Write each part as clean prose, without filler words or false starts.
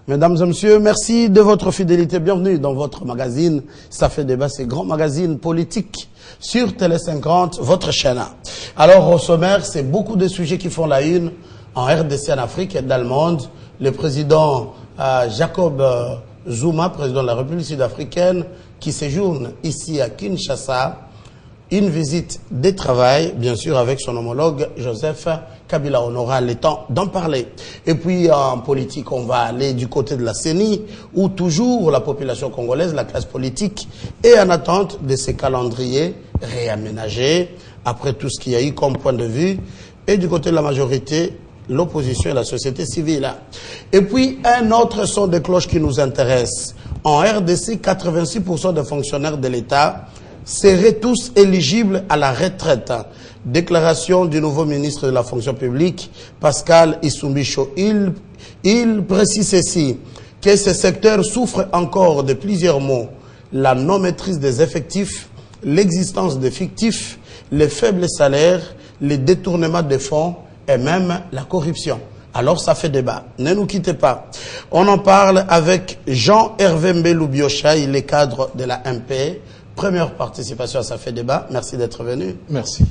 Mesdames et messieurs, merci de votre fidélité. Bienvenue dans votre magazine. Ça fait débat, c'est grand magazine politique sur Télé 50, votre chaîne. Alors, au sommaire, c'est beaucoup de sujets qui font la une en RDC, en Afrique et dans le monde. Le président Jacob Zuma, président de la République sud-africaine, qui séjourne ici à Kinshasa. Une visite de travail, bien sûr, avec son homologue Joseph Kabila. On aura le temps d'en parler. Et puis, en politique, on va aller du côté de la CENI, où toujours la population congolaise, la classe politique, est en attente de ces calendriers réaménagés, après tout ce qu'il y a eu comme point de vue. Et du côté de la majorité, l'opposition et la société civile. Et puis, un autre son de cloche qui nous intéresse. En RDC, 86% des fonctionnaires de l'État seraient tous éligibles à la retraite. Déclaration du nouveau ministre de la fonction publique, Pascal Issumbicho. Il précise ceci, que ce secteur souffre encore de plusieurs maux. La non-maîtrise des effectifs, l'existence de fictifs, les faibles salaires, les détournements des fonds et même la corruption. Alors ça fait débat. Ne nous quittez pas. On en parle avec Jean-Hervé Mbelou-Biosha, il est cadre de la MP. Première participation à Ça fait débat. Merci d'être venu. Merci.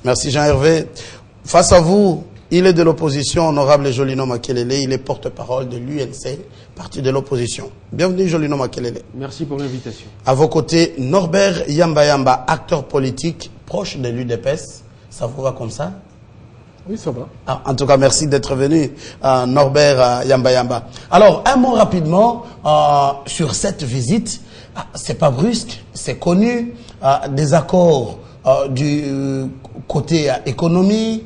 Merci Jean-Hervé. Face à vous, il est de l'opposition, honorable Jolino Makelele. Il est porte-parole de l'UNC, parti de l'opposition. Bienvenue Jolino Makelele. Merci pour l'invitation. À vos côtés, Norbert Yamba, acteur politique, proche de l'UDPS. Ça vous va comme ça? Oui, ça va. En tout cas, merci d'être venu, Norbert Yamba. Alors, un mot rapidement sur cette visite. C'est pas brusque, c'est connu. Des accords du côté économie,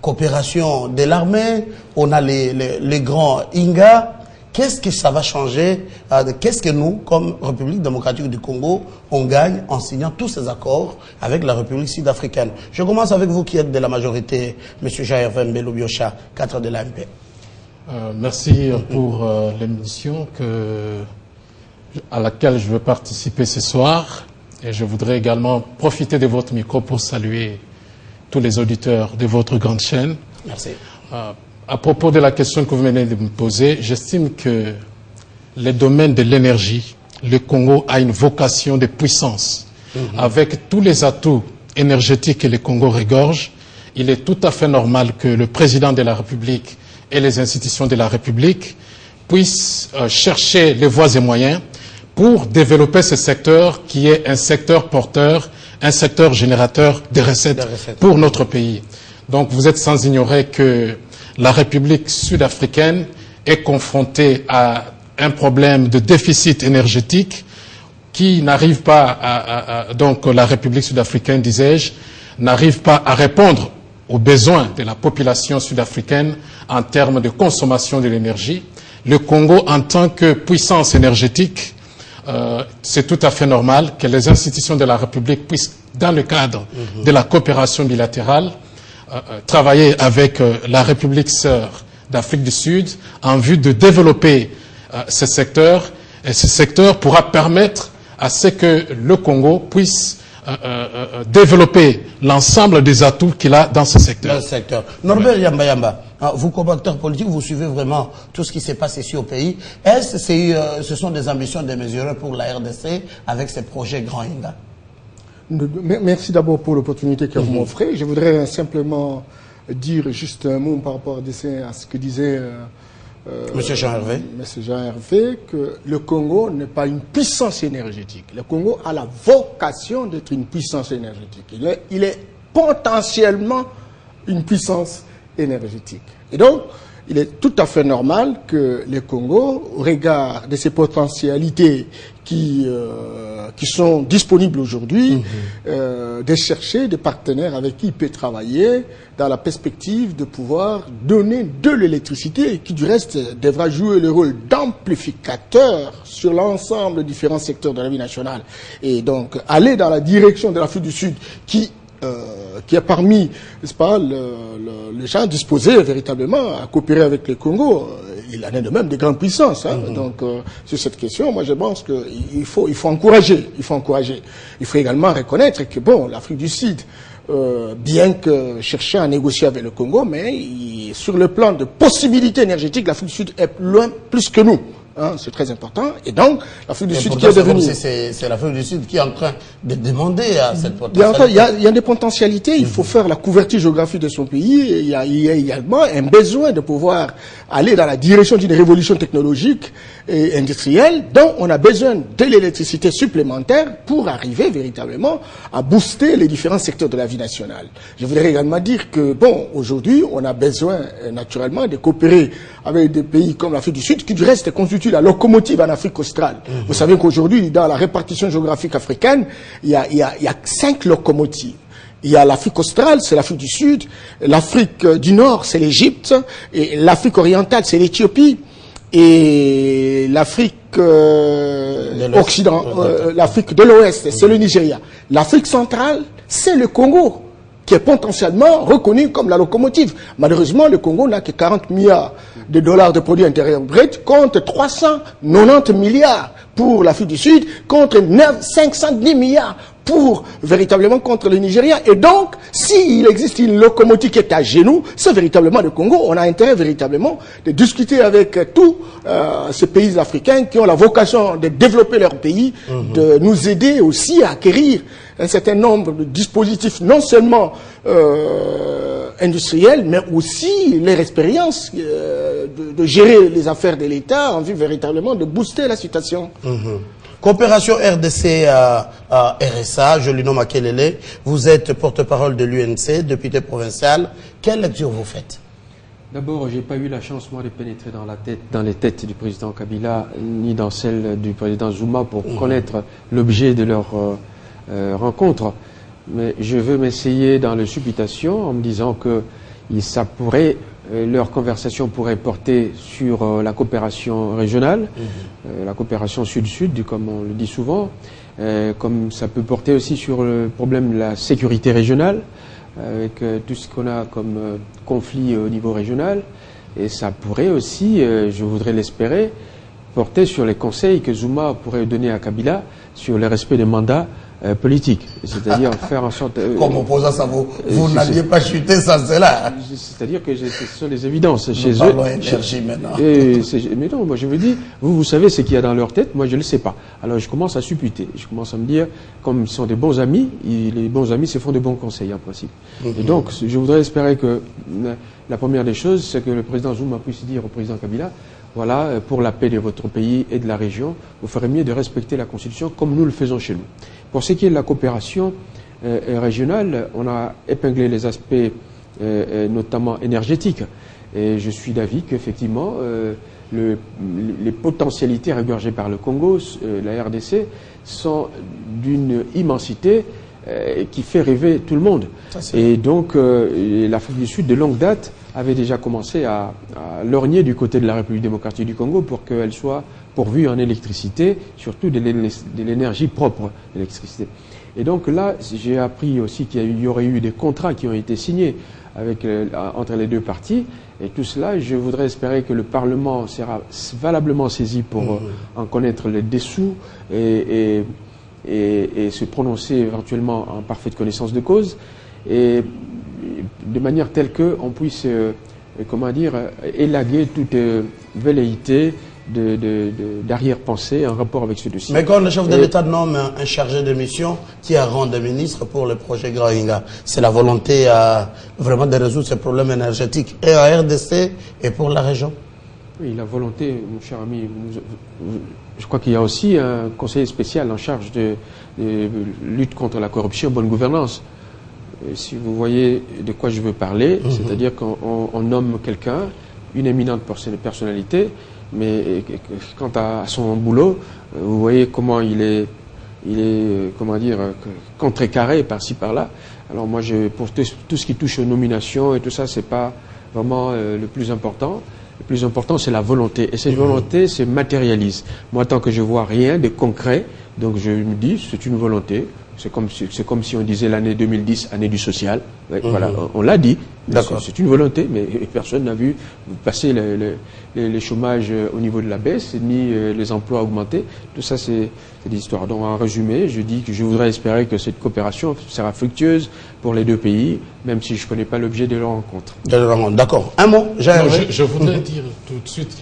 coopération de l'armée. On a les grands Inga. Qu'est-ce que ça va changer? Qu'est-ce que nous, comme République démocratique du Congo, on gagne en signant tous ces accords avec la République sud-africaine? Je commence avec vous qui êtes de la majorité, M. Jean-Hervé Mbelou-Biosha, cadre de l'AMP. Merci pour l'émission à laquelle je veux participer ce soir. Et je voudrais également profiter de votre micro pour saluer tous les auditeurs de votre grande chaîne. Merci. À propos de la question que vous venez de me poser, j'estime que les domaines de l'énergie, le Congo a une vocation de puissance. Avec tous les atouts énergétiques que le Congo regorge, il est tout à fait normal que le président de la République et les institutions de la République puissent chercher les voies et moyens pour développer ce secteur qui est un secteur porteur, un secteur générateur de recettes pour notre pays. Donc vous êtes sans ignorer que la République sud-africaine est confrontée à un problème de déficit énergétique qui n'arrive pas donc la République sud-africaine, disais-je, n'arrive pas à répondre aux besoins de la population sud-africaine en termes de consommation de l'énergie. Le Congo, en tant que puissance énergétique, c'est tout à fait normal que les institutions de la République puissent, dans le cadre de la coopération bilatérale, travailler avec la République sœur d'Afrique du Sud en vue de développer ce secteur. Et ce secteur pourra permettre à ce que le Congo puisse développer l'ensemble des atouts qu'il a dans ce secteur. Dans ce secteur. Norbert Yamba, vous comme acteur politique, vous suivez vraiment tout ce qui se passe ici au pays. Est-ce que ce sont des ambitions démesurées pour la RDC avec ces projets Grand Inga? Merci d'abord pour l'opportunité que vous m'offrez. Je voudrais simplement dire juste un mot par rapport à ce que disait Monsieur Jean-Hervé. Monsieur Jean-Hervé, que le Congo n'est pas une puissance énergétique. Le Congo a la vocation d'être une puissance énergétique. Il est potentiellement une puissance énergétique. Et donc, il est tout à fait normal que le Congo, au regard de ses potentialités qui sont disponibles aujourd'hui, de chercher des partenaires avec qui il peut travailler dans la perspective de pouvoir donner de l'électricité qui du reste devra jouer le rôle d'amplificateur sur l'ensemble des différents secteurs de la vie nationale. Et donc aller dans la direction de l'Afrique du Sud qui a permis, n'est-ce pas, les gens disposés véritablement à coopérer avec le Congo. Il en est de même des grandes puissances. Donc, sur cette question, moi, je pense qu'il faut encourager. Il faut également reconnaître que, bon, l'Afrique du Sud, bien que chercher à négocier avec le Congo, mais sur le plan de possibilités énergétiques, l'Afrique du Sud est loin plus que nous. Hein, c'est très important. Et donc, l'Afrique du Sud qui est devenue... C'est l'Afrique du Sud qui est en train de demander à cette potentialité. Il y a des potentialités. Il faut faire la couverture géographique de son pays. Il y a également un besoin de pouvoir aller dans la direction d'une révolution technologique et industrielle dont on a besoin de l'électricité supplémentaire pour arriver véritablement à booster les différents secteurs de la vie nationale. Je voudrais également dire que, bon, aujourd'hui, on a besoin naturellement de coopérer avec des pays comme l'Afrique du Sud qui du reste constituent la locomotive en Afrique australe. Vous savez qu'aujourd'hui, dans la répartition géographique africaine, il y a 5 locomotives. Il y a l'Afrique australe, c'est l'Afrique du Sud, l'Afrique du Nord, c'est l'Égypte, et l'Afrique orientale, c'est l'Éthiopie, et l'Afrique l'Afrique de l'Ouest, c'est le Nigeria. L'Afrique centrale, c'est le Congo, qui est potentiellement reconnu comme la locomotive. Malheureusement, le Congo n'a que 40 milliards de dollars de produits intérieurs bruts contre 390 milliards pour l'Afrique du Sud, contre 510 milliards pour véritablement contre le Nigeria. Et donc, s'il existe une locomotive qui est à genoux, c'est véritablement le Congo. On a intérêt véritablement de discuter avec tous ces pays africains qui ont la vocation de développer leur pays, de nous aider aussi à acquérir un certain nombre de dispositifs, non seulement industriels, mais aussi leur expérience de gérer les affaires de l'État en vue véritablement de booster la situation. Coopération RDC RSA, je lui nomme Akelele. Vous êtes porte-parole de l'UNC, député provincial. Quelle lecture vous faites? D'abord, j'ai pas eu la chance, moi, de pénétrer dans les têtes du président Kabila, ni dans celle du président Zuma pour connaître l'objet de leur rencontre. Mais je veux m'essayer dans le supputation en me disant que ça pourrait, leur conversation pourrait porter sur la coopération régionale, la coopération sud-sud, comme on le dit souvent, comme ça peut porter aussi sur le problème de la sécurité régionale, avec tout ce qu'on a comme conflit au niveau régional. Et ça pourrait aussi, je voudrais l'espérer, porter sur les conseils que Zuma pourrait donner à Kabila sur le respect des mandats politique, c'est-à-dire faire en sorte... Comme opposant ça, vous n'alliez pas chuter sans cela. C'est-à-dire que ce sont les évidences chez eux. Parlons énergie maintenant. Mais non, moi je veux dire, vous savez ce qu'il y a dans leur tête, moi je ne le sais pas. Alors je commence à supputer, je commence à me dire, comme ils sont des bons amis, les bons amis se font de bons conseils en principe. Et donc, je voudrais espérer que la première des choses, c'est que le président Zuma puisse dire au président Kabila, voilà, pour la paix de votre pays et de la région, vous ferez mieux de respecter la Constitution comme nous le faisons chez nous. Pour ce qui est de la coopération régionale, on a épinglé les aspects notamment énergétiques. Et je suis d'avis qu'effectivement, les potentialités regorgées par le Congo, la RDC, sont d'une immensité qui fait rêver tout le monde. Et donc, l'Afrique du Sud, de longue date, avait déjà commencé à lorgner du côté de la République démocratique du Congo pour qu'elle soit pourvue en électricité, surtout de l'énergie propre, l'électricité. Et donc là, j'ai appris aussi qu'il y aurait eu des contrats qui ont été signés entre les deux parties. Et tout cela, je voudrais espérer que le Parlement sera valablement saisi pour en connaître les dessous et se prononcer éventuellement en parfaite connaissance de cause. Et de manière telle qu'on puisse, comment dire, élaguer toute velléité d'arrière-pensée en rapport avec ce dossier. Mais quand le chef de l'État nomme un chargé de mission qui a rang de ministre pour le projet Grand Inga, c'est la volonté vraiment de résoudre ces problèmes énergétiques et à RDC et pour la région? Oui, la volonté, mon cher ami, je crois qu'il y a aussi un conseiller spécial en charge de lutte contre la corruption et bonne gouvernance. Et si vous voyez de quoi je veux parler, c'est-à-dire qu'on nomme quelqu'un, une éminente personnalité, mais quant à son boulot, vous voyez comment il est comment dire, contrecarré par-ci par-là. Alors moi, pour tout ce qui touche aux nominations et tout ça, c'est pas vraiment le plus important. Le plus important, c'est la volonté. Et cette volonté se matérialise. Moi, tant que je vois rien de concret, donc je me dis, c'est une volonté. C'est comme si on disait l'année 2010, année du social. Ouais, voilà, on l'a dit. C'est une volonté, mais personne n'a vu passer les chômages au niveau de la baisse, ni les emplois augmenter. Tout ça, c'est des histoires. Donc, en résumé, je dis que je voudrais espérer que cette coopération sera fructueuse pour les deux pays, même si je ne connais pas l'objet de leur rencontre. D'accord. Un mot, je voudrais dire tout de suite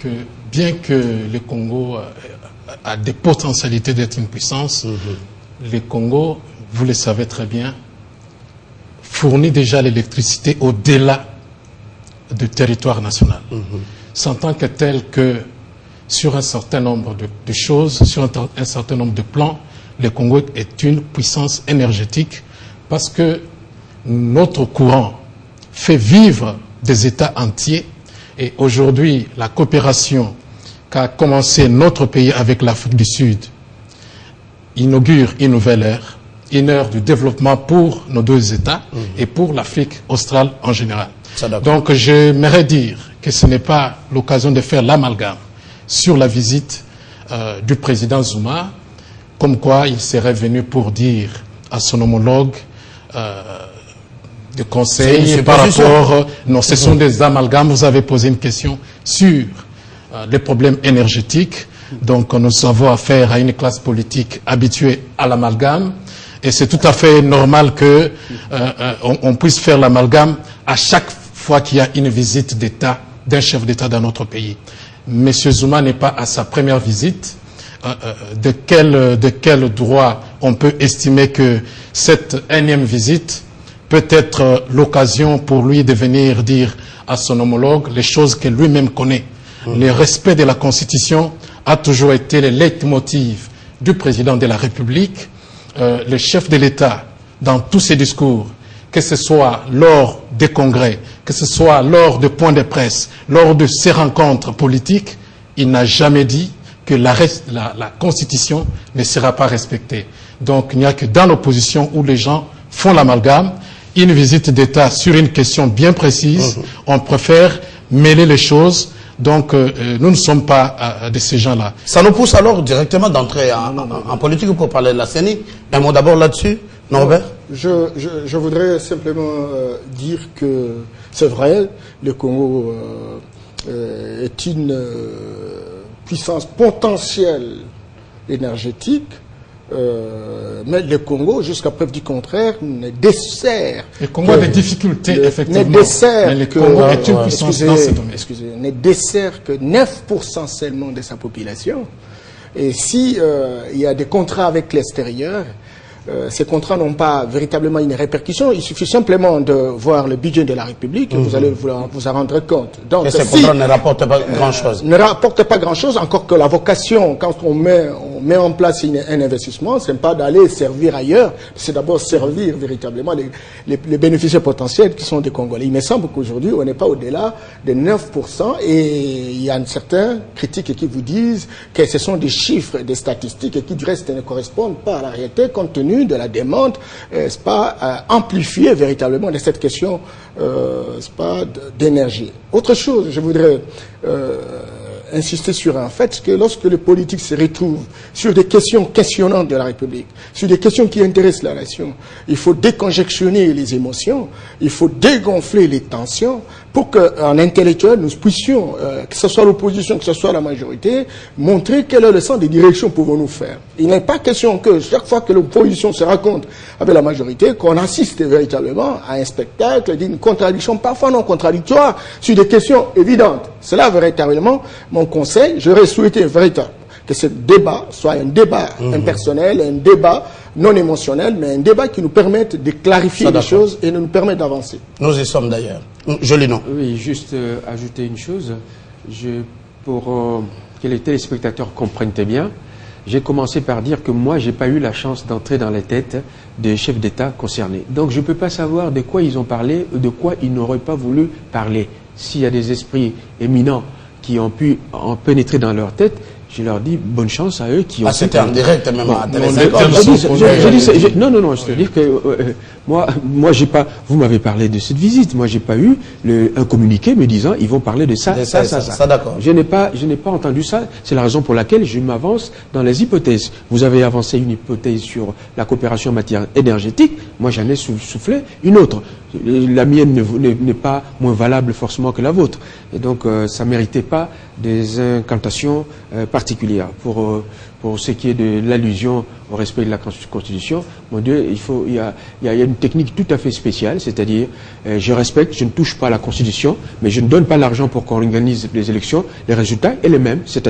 que bien que le Congo a des potentialités d'être une puissance, le Congo, vous le savez très bien, fournit déjà l'électricité au-delà du territoire national. C'est en tant que tel que sur un certain nombre de choses, sur un certain nombre de plans, le Congo est une puissance énergétique parce que notre courant fait vivre des États entiers. Et aujourd'hui, la coopération qu'a commencé notre pays avec l'Afrique du Sud inaugure une nouvelle ère, une ère du développement pour nos deux États et pour l'Afrique australe en général. Donc j'aimerais dire que ce n'est pas l'occasion de faire l'amalgame sur la visite du président Zuma, comme quoi il serait venu pour dire à son homologue de conseils par rapport... Non, ce sont des amalgames. Vous avez posé une question sur les problèmes énergétiques. Donc nous avons affaire à une classe politique habituée à l'amalgame. Et c'est tout à fait normal que on puisse faire l'amalgame à chaque fois qu'il y a une visite d'État, d'un chef d'État dans notre pays. Monsieur Zuma n'est pas à sa première visite. De quel droit on peut estimer que cette énième visite peut être l'occasion pour lui de venir dire à son homologue les choses que lui-même connaît. Le respect de la Constitution a toujours été le leitmotiv du président de la République. Le chef de l'État, dans tous ses discours, que ce soit lors des congrès, que ce soit lors de points de presse, lors de ses rencontres politiques, il n'a jamais dit que la Constitution ne sera pas respectée. Donc il n'y a que dans l'opposition où les gens font l'amalgame. Une visite d'État sur une question bien précise, on préfère mêler les choses. Donc, nous ne sommes pas de ces gens-là. Ça nous pousse alors directement d'entrer en politique pour parler de la CENI. Un mot d'abord là-dessus, Norbert? Je voudrais simplement dire que c'est vrai, le Congo est une puissance potentielle énergétique. Mais le Congo, jusqu'à preuve du contraire, ne dessert... Le Congo a des difficultés, effectivement. Mais le Congo est une puissance dans ce domaine. Excusez, ne dessert que 9% seulement de sa population. Et si il y a des contrats avec l'extérieur, ces contrats n'ont pas véritablement une répercussion. Il suffit simplement de voir le budget de la République et vous allez vous en rendre compte. Donc, et ces contrats ne rapportent pas grand-chose. Ne rapportent pas grand-chose, encore que la vocation, quand on met en place un investissement, ce n'est pas d'aller servir ailleurs, c'est d'abord servir véritablement les bénéficiaires potentiels qui sont des Congolais. Il me semble qu'aujourd'hui, on n'est pas au-delà de 9% et il y a certains critiques qui vous disent que ce sont des chiffres, des statistiques et qui du reste ne correspondent pas à la réalité compte tenu de la demande, c'est pas amplifiée véritablement de cette question, c'est pas d'énergie. Autre chose, je voudrais insister sur un fait, que lorsque les politiques se retrouvent sur des questions questionnantes de la République, sur des questions qui intéressent la nation, il faut déconjectionner les émotions, il faut dégonfler les tensions pour qu'en intellectuel, nous puissions, que ce soit l'opposition, que ce soit la majorité, montrer quel est le sens des directions pouvons-nous faire. Il n'est pas question que chaque fois que l'opposition se rencontre avec la majorité, qu'on assiste véritablement à un spectacle d'une contradiction parfois non contradictoire sur des questions évidentes. C'est là véritablement mon conseil. J'aurais souhaité véritablement que ce débat soit un débat impersonnel, un débat non émotionnel, mais un débat qui nous permette de clarifier les choses et nous permette d'avancer. Nous y sommes d'ailleurs. Joli nom. Oui, juste ajouter une chose. Pour que les téléspectateurs comprennent bien, j'ai commencé par dire que moi, j'ai pas eu la chance d'entrer dans les têtes des chefs d'État concernés. Donc, je ne peux pas savoir de quoi ils ont parlé ou de quoi ils n'auraient pas voulu parler. S'il y a des esprits éminents qui ont pu en pénétrer dans leur tête, je leur dis bonne chance à eux qui ont... C'était en direct même Bon, à non, Télé 50. non, c'est-à-dire que moi j'ai pas... Vous m'avez parlé de cette visite, moi j'ai pas eu un communiqué me disant ils vont parler de ça, ça. D'accord. Je n'ai pas entendu ça, c'est la raison pour laquelle je m'avance dans les hypothèses. Vous avez avancé une hypothèse sur la coopération en matière énergétique, moi j'en ai soufflé une autre. La mienne n'est pas moins valable forcément que la vôtre. Et donc ça ne méritait pas des incantations particulières. Pour ce qui est de l'allusion au respect de la Constitution, mon Dieu, il y a une technique tout à fait spéciale, c'est-à-dire je respecte, je ne touche pas à la Constitution, mais je ne donne pas l'argent pour qu'on organise les élections. Les résultats est le même, c'est-à-dire